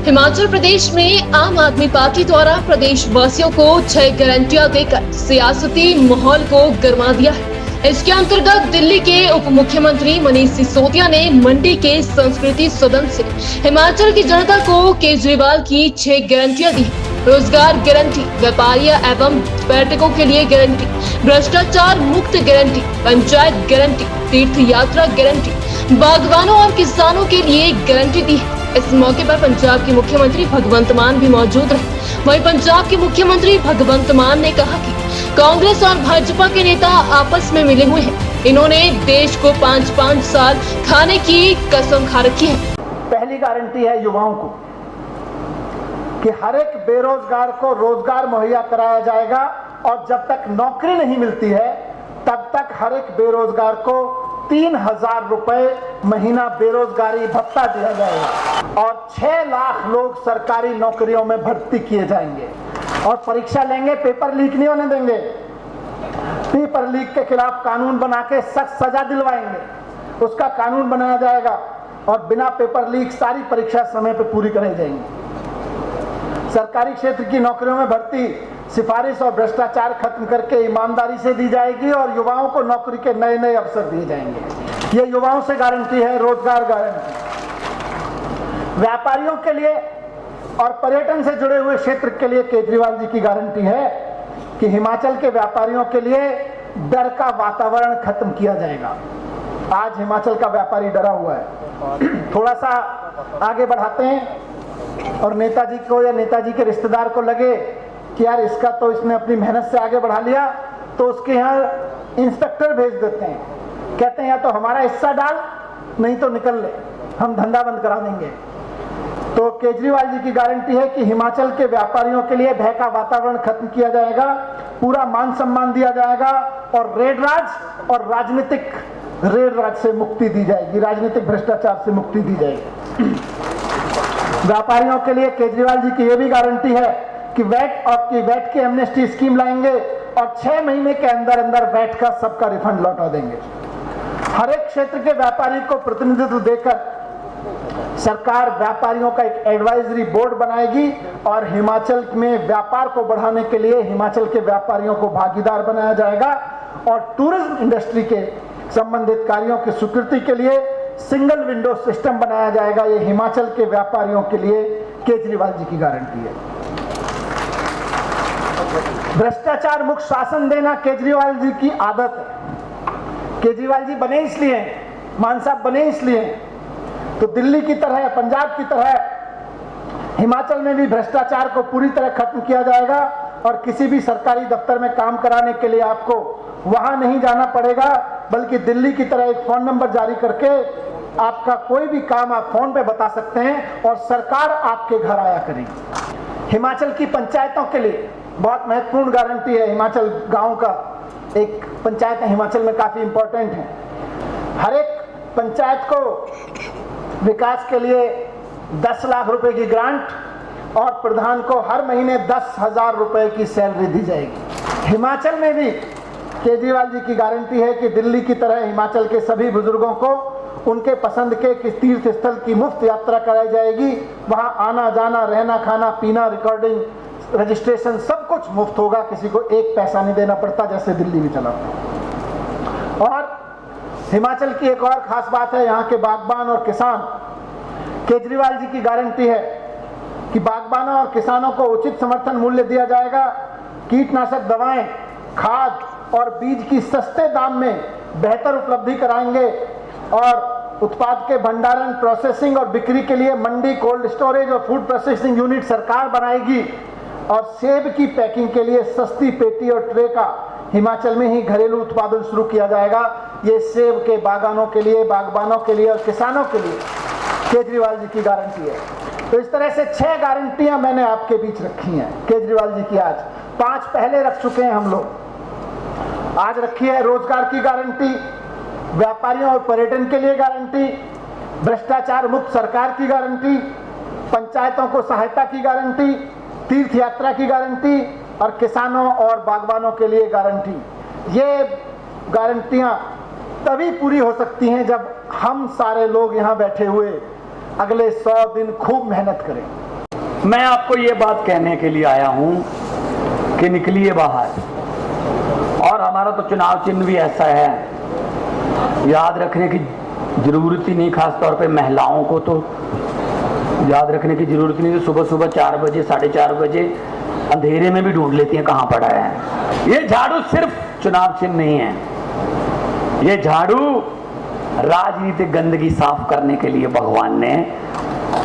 हिमाचल प्रदेश में आम आदमी पार्टी द्वारा प्रदेश वासियों को 6 गारंटियां देकर सियासती माहौल को गरमा दिया है। इसके अंतर्गत दिल्ली के उप मुख्यमंत्री मनीष सिसोदिया ने मंडी के संस्कृति सदन से हिमाचल की जनता को केजरीवाल की 6 गारंटियां दी। रोजगार गारंटी, व्यापारियों एवं पर्यटकों के लिए गारंटी, भ्रष्टाचार मुक्त गारंटी, पंचायत गारंटी, तीर्थ यात्रा गारंटी, बागवानों और किसानों के लिए गारंटी दी है। इस मौके पर पंजाब के मुख्यमंत्री भगवंत मान भी मौजूद रहे। वहीं पंजाब के मुख्यमंत्री भगवंत मान ने कहा कि कांग्रेस और भाजपा के नेता आपस में मिले हुए हैं। इन्होंने देश को 5-5 साल खाने की कसम खा रखी है। पहली गारंटी है युवाओं को कि हर एक बेरोजगार को रोजगार मुहैया कराया जाएगा और जब तक नौकरी नहीं मिलती है तब तक हर एक बेरोजगार को 3,000 रुपए महीना बेरोजगारी भत्ता दिया जाएगा और 6 लाख लोग सरकारी नौकरियों में भर्ती किए जाएंगे और परीक्षा लेंगे, पेपर लीक नहीं होने देंगे। पेपर लीक के खिलाफ कानून बना के सख्त सजा दिलवाएंगे, उसका कानून बनाया जाएगा और बिना पेपर लीक सारी परीक्षा समय पर पूरी कराई जाएंगी। सरकारी क्षेत्र की नौकरियों में भर्ती सिफारिश और भ्रष्टाचार खत्म करके ईमानदारी से दी जाएगी और युवाओं को नौकरी के नए नए अवसर दिए जाएंगे। ये युवाओं से गारंटी है, रोजगार गारंटी। व्यापारियों के लिए और पर्यटन से जुड़े हुए क्षेत्र के लिए केजरीवाल जी की गारंटी है कि हिमाचल के व्यापारियों के लिए डर का वातावरण खत्म किया जाएगा। आज हिमाचल का व्यापारी डरा हुआ है। थोड़ा सा आगे बढ़ाते हैं और नेताजी को या नेताजी के रिश्तेदार को लगे कि यार इसका तो इसने अपनी मेहनत से आगे बढ़ा लिया, तो उसके यहाँ इंस्पेक्टर भेज देते हैं। कहते हैं या तो हमारा हिस्सा डाल, नहीं तो निकल ले, हम धंधा बंद करा देंगे। तो केजरीवाल जी की गारंटी है कि हिमाचल के व्यापारियों के लिए भय का वातावरण खत्म किया जाएगा, पूरा मान सम्मान दिया जाएगा और रेड राज और राजनीतिक रेड राज से मुक्ति दी जाएगी, राजनीतिक भ्रष्टाचार से मुक्ति दी जाएगी। व्यापारियों के लिए केजरीवाल जी की यह भी गारंटी है कि वैट की एमनेस्टी स्कीम लाएंगे और 6 महीने के अंदर अंदर वैट का सबका रिफंड लौटा देंगे। हर एक क्षेत्र के व्यापारी को प्रतिनिधित्व देकर सरकार व्यापारियों का एक एडवाइजरी बोर्ड बनाएगी और हिमाचल में व्यापार को बढ़ाने के लिए हिमाचल के व्यापारियों को भागीदार बनाया जाएगा और टूरिज्म इंडस्ट्री के संबंधित कार्यों की स्वीकृति के लिए सिंगल विंडो सिस्टम बनाया जाएगा। ये हिमाचल के व्यापारियों के लिए केजरीवाल जी की गारंटी है। भ्रष्टाचार मुक्त शासन देना केजरीवाल जी की आदत है। केजरीवाल जी बने इसलिए, मान साहब बने इसलिए, तो दिल्ली की तरह, पंजाब की तरह हिमाचल में भी भ्रष्टाचार को पूरी तरह खत्म किया जाएगा और किसी भी सरकारी दफ्तर में काम कराने के लिए आपको वहां नहीं जाना पड़ेगा, बल्कि दिल्ली की तरह एक फोन नंबर जारी करके आपका कोई भी काम आप फोन पे बता सकते हैं और सरकार आपके घर आया करेगी। हिमाचल की पंचायतों के लिए बहुत महत्वपूर्ण गारंटी है। हिमाचल गांव का एक पंचायत हिमाचल में काफी इंपॉर्टेंट है। हर एक पंचायत को विकास के लिए 10 लाख रुपए की ग्रांट और प्रधान को हर महीने 10,000 रुपए की सैलरी दी जाएगी। हिमाचल में भी केजरीवाल जी की गारंटी है कि दिल्ली की तरह हिमाचल के सभी बुजुर्गों को उनके पसंद के तीर्थ स्थल की मुफ्त यात्रा कराई जाएगी। वहां आना जाना, रहना, खाना पीना, रिकॉर्डिंग, रजिस्ट्रेशन सब कुछ मुफ्त होगा, किसी को एक पैसा नहीं देना पड़ता, जैसे दिल्ली में चला। और हिमाचल की एक और खास बात है, यहाँ के बागबान और किसान। केजरीवाल जी की गारंटी है कि बागबानों और किसानों को उचित समर्थन मूल्य दिया जाएगा। कीटनाशक दवाएं, खाद और बीज की सस्ते दाम में बेहतर उपलब्धि कराएंगे और उत्पाद के भंडारण, प्रोसेसिंग और बिक्री के लिए मंडी, कोल्ड स्टोरेज और फूड प्रोसेसिंग यूनिट सरकार बनाएगी और सेब की पैकिंग के लिए सस्ती पेटी और ट्रे का हिमाचल में ही घरेलू उत्पादन शुरू किया जाएगा। ये सेब के बागानों के लिए, बागबानों के लिए और किसानों के लिए केजरीवाल जी की गारंटी है। तो इस तरह से 6 गारंटियां मैंने आपके बीच रखी हैं केजरीवाल जी की। आज 5 पहले रख चुके हैं हम लोग। आज रखी है रोजगार की गारंटी, व्यापारियों और पर्यटन के लिए गारंटी, भ्रष्टाचार मुक्त सरकार की गारंटी, पंचायतों को सहायता की गारंटी, तीर्थ यात्रा की गारंटी और किसानों और बागवानों के लिए गारंटी। ये गारंटियां तभी पूरी हो सकती हैं जब हम सारे लोग यहाँ बैठे हुए अगले 100 दिन खूब मेहनत करें। मैं आपको ये बात कहने के लिए आया हूं कि निकलिए बाहर। और हमारा तो चुनाव चिन्ह भी ऐसा है, याद रखने की जरूरत ही नहीं, खासतौर पे महिलाओं को तो याद रखने की जरूरत नहीं। तो सुबह सुबह 4 बजे 4:30 बजे अंधेरे में भी ढूंढ लेती हैं कहां पड़ा है। ये झाड़ू सिर्फ चुनाव चिन्ह नहीं है, ये झाड़ू राजनीतिक गंदगी साफ करने के लिए भगवान ने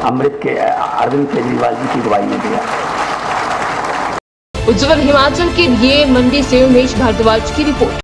अरविंद केजरीवाल जी की अगुवाई में दिया। उज्जवल हिमाचल के लिए मंडी से उमेश भारद्वाज की रिपोर्ट।